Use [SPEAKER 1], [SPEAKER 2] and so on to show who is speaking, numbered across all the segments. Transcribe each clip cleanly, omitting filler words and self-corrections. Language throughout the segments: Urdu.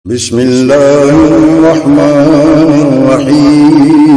[SPEAKER 1] بسم الله الرحمن الرحيم।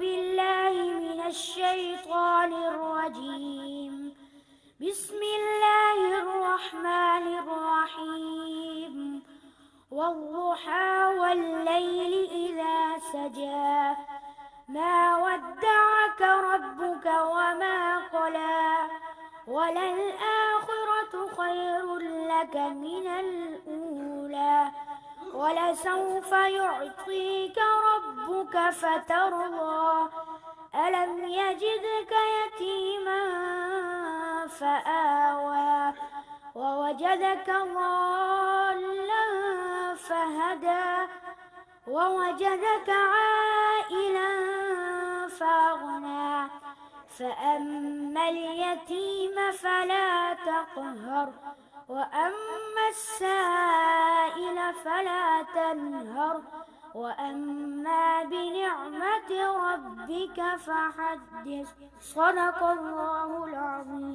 [SPEAKER 2] بالله من الشيطان الرجيم بسم الله الرحمن الرحيم والضحى والليل إذا سجى ما ودعك ربك وما قلى وللآخرة خير لك من الأولى ولسوف يعطيك ربك فترضى ألم يجدك يتيما فآوى ووجدك ضالا فهدى ووجدك عائلا فأغنى فأما اليتيم فلا تقهر وأما السائل فلا تنهر وأما بنعمة ربك فحدث صدق الله العظيم.